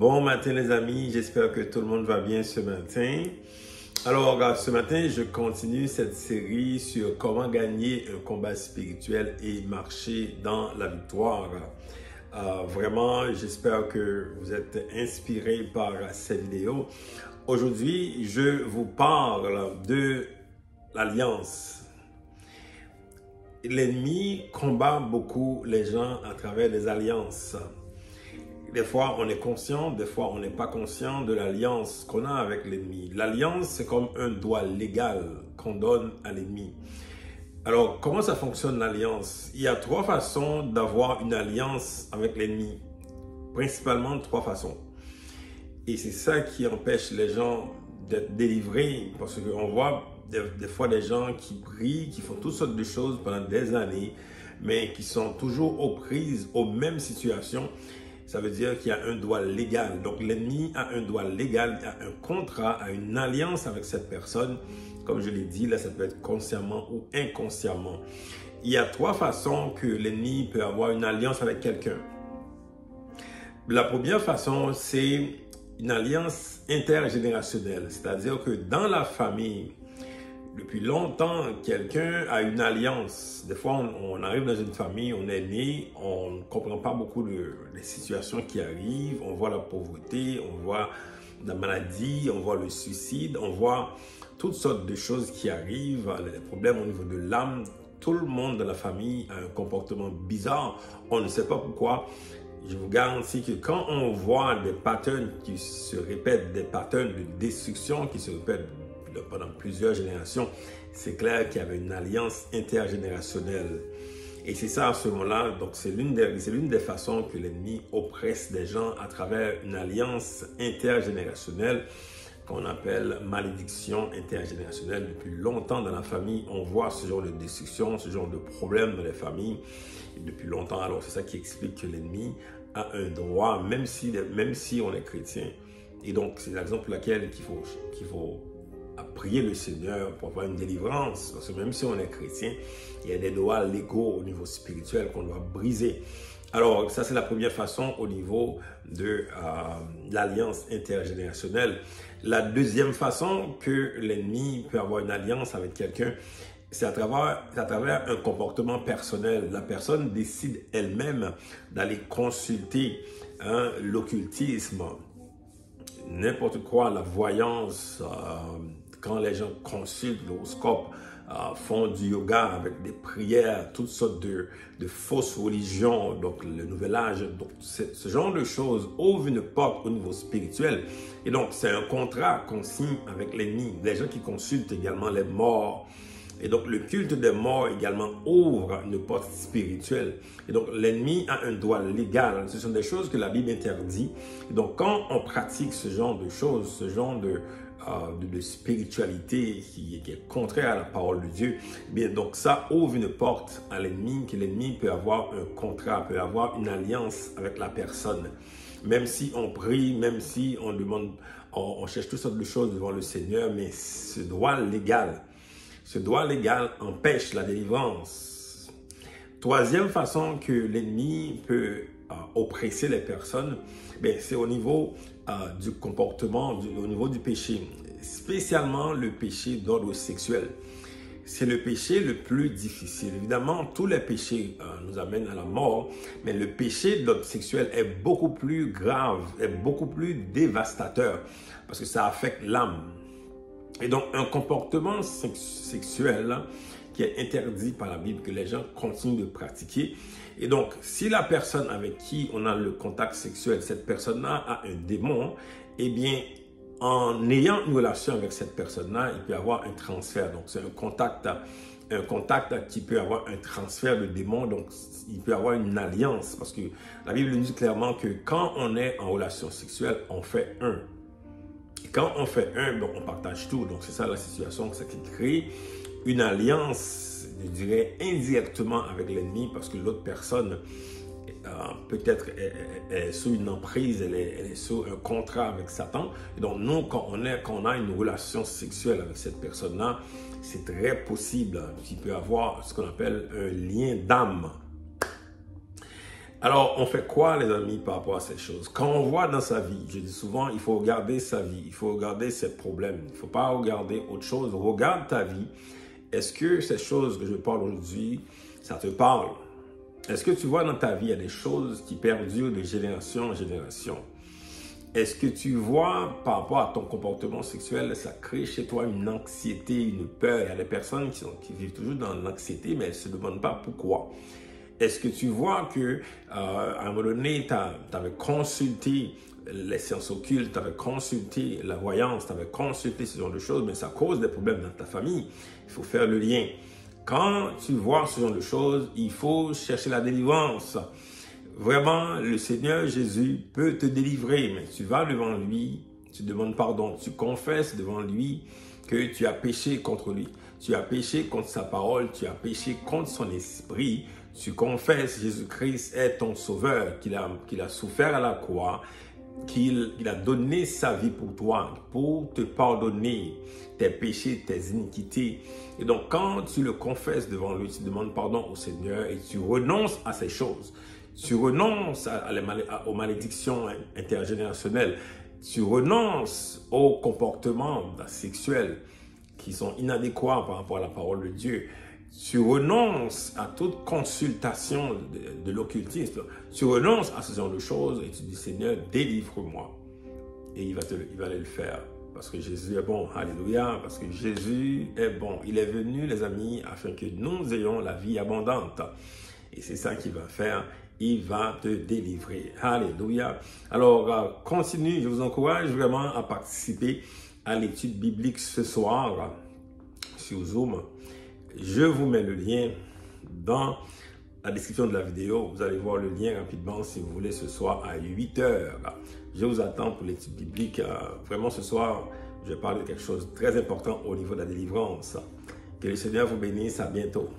Bon matin les amis, j'espère que tout le monde va bien ce matin. Alors ce matin, je continue cette série sur comment gagner un combat spirituel et marcher dans la victoire. Vraiment, j'espère que vous êtes inspirés par cette vidéo. Aujourd'hui, je vous parle de l'alliance. L'ennemi combat beaucoup les gens à travers les alliances. Des fois, on est conscient, des fois, on n'est pas conscient de l'alliance qu'on a avec l'ennemi. L'alliance, c'est comme un droit légal qu'on donne à l'ennemi. Alors, comment ça fonctionne l'alliance? Il y a trois façons d'avoir une alliance avec l'ennemi. Principalement trois façons. Et c'est ça qui empêche les gens d'être délivrés. Parce qu'on voit des fois des gens qui prient, qui font toutes sortes de choses pendant des années, mais qui sont toujours aux prises, aux mêmes situations. Ça veut dire qu'il y a un droit légal. Donc, l'ennemi a un droit légal, a un contrat, a une alliance avec cette personne. Comme je l'ai dit, là, ça peut être consciemment ou inconsciemment. Il y a trois façons que l'ennemi peut avoir une alliance avec quelqu'un. La première façon, c'est une alliance intergénérationnelle. C'est-à-dire que dans la famille, depuis longtemps, quelqu'un a une alliance. Des fois, on arrive dans une famille, on est né, on ne comprend pas beaucoup les situations qui arrivent. On voit la pauvreté, on voit la maladie, on voit le suicide, on voit toutes sortes de choses qui arrivent, les problèmes au niveau de l'âme. Tout le monde dans la famille a un comportement bizarre. On ne sait pas pourquoi. Je vous garantis que quand on voit des patterns qui se répètent, des patterns de destruction qui se répètent pendant plusieurs générations, c'est clair qu'il y avait une alliance intergénérationnelle. Et c'est ça à ce moment-là, donc c'est l'une des façons que l'ennemi oppresse des gens à travers une alliance intergénérationnelle qu'on appelle malédiction intergénérationnelle. Depuis longtemps dans la famille, on voit ce genre de destruction, ce genre de problème dans les familles. Et depuis longtemps, alors c'est ça qui explique que l'ennemi a un droit, même si on est chrétien. Et donc c'est la raison pour laquelle qu'il faut prier le Seigneur pour avoir une délivrance. Parce que même si on est chrétien, il y a des droits légaux au niveau spirituel qu'on doit briser. Alors, ça, c'est la première façon au niveau de l'alliance intergénérationnelle. La deuxième façon que l'ennemi peut avoir une alliance avec quelqu'un, c'est à travers un comportement personnel. La personne décide elle-même d'aller consulter l'occultisme, n'importe quoi, la voyance, quand les gens consultent l'horoscope, font du yoga avec des prières, toutes sortes de fausses religions, donc le nouvel âge, donc ce genre de choses ouvre une porte au niveau spirituel. Et donc c'est un contrat qu'on signe avec l'ennemi. Les gens qui consultent également les morts. Et donc le culte des morts également ouvre une porte spirituelle. Et donc l'ennemi a un droit légal. Ce sont des choses que la Bible interdit. Et donc quand on pratique ce genre de choses, ce genre de spiritualité qui est contraire à la parole de Dieu, bien donc ça ouvre une porte à l'ennemi, que l'ennemi peut avoir un contrat, peut avoir une alliance avec la personne. Même si on prie, même si on demande, on cherche toutes sortes de choses devant le Seigneur, mais ce droit légal empêche la délivrance. Troisième façon que l'ennemi peut oppresser les personnes, c'est au niveau du comportement, au niveau du péché, spécialement le péché d'ordre sexuel. C'est le péché le plus difficile. Évidemment, tous les péchés nous amènent à la mort, mais le péché d'ordre sexuel est beaucoup plus grave, est beaucoup plus dévastateur, parce que ça affecte l'âme. Et donc, un comportement sexuel qui est interdit par la Bible, que les gens continuent de pratiquer. Et donc, si la personne avec qui on a le contact sexuel, cette personne-là a un démon, eh bien, en ayant une relation avec cette personne-là, il peut avoir un transfert. Donc, c'est un contact qui peut avoir un transfert de démon. Donc, il peut avoir une alliance. Parce que la Bible nous dit clairement que quand on est en relation sexuelle, on fait un. Et quand on fait un, donc on partage tout. Donc, c'est ça la situation, c'est qui crée une alliance, je dirais, indirectement avec l'ennemi, parce que l'autre personne peut-être est sous une emprise, elle est sous un contrat avec Satan. Et donc, nous, quand on a une relation sexuelle avec cette personne-là, c'est très possible qu'il peut avoir ce qu'on appelle un lien d'âme. Alors, on fait quoi, les amis, par rapport à ces choses? Quand on voit dans sa vie, je dis souvent, il faut regarder sa vie, il faut regarder ses problèmes, il ne faut pas regarder autre chose. Regarde ta vie. Est-ce que ces choses que je parle aujourd'hui, ça te parle? Est-ce que tu vois dans ta vie, il y a des choses qui perdurent de génération en génération? Est-ce que tu vois, par rapport à ton comportement sexuel, ça crée chez toi une anxiété, une peur? Il y a des personnes qui vivent toujours dans l'anxiété, mais elles ne se demandent pas pourquoi. Est-ce que tu vois que à un moment donné, tu avais consulté les sciences occultes, tu avais consulté la voyance, tu avais consulté ce genre de choses, mais ça cause des problèmes dans ta famille? Il faut faire le lien. Quand tu vois ce genre de choses, il faut chercher la délivrance. Vraiment, le Seigneur Jésus peut te délivrer, mais tu vas devant lui, tu demandes pardon, tu confesses devant lui que tu as péché contre lui. Tu as péché contre sa parole, tu as péché contre son esprit. Tu confesses Jésus-Christ est ton sauveur, qu'il a souffert à la croix, qu'il a donné sa vie pour toi, pour te pardonner tes péchés, tes iniquités. Et donc, quand tu le confesses devant lui, tu demandes pardon au Seigneur et tu renonces à ces choses. Tu renonces aux malédictions intergénérationnelles. Tu renonces aux comportements sexuels qui sont inadéquats par rapport à la parole de Dieu. Tu renonces à toute consultation de l'occultisme. Tu renonces à ce genre de choses et tu dis, Seigneur, délivre-moi. Et il va aller le faire. Parce que Jésus est bon. Alléluia. Parce que Jésus est bon. Il est venu, les amis, afin que nous ayons la vie abondante. Et c'est ça qu'il va faire. Il va te délivrer. Alléluia. Alors, continue. Je vous encourage vraiment à participer à l'étude biblique ce soir sur Zoom. Je vous mets le lien dans la description de la vidéo. Vous allez voir le lien rapidement si vous voulez ce soir à 8 h. Je vous attends pour l'étude biblique. Vraiment ce soir, je vais parler de quelque chose de très important au niveau de la délivrance. Que le Seigneur vous bénisse. À bientôt.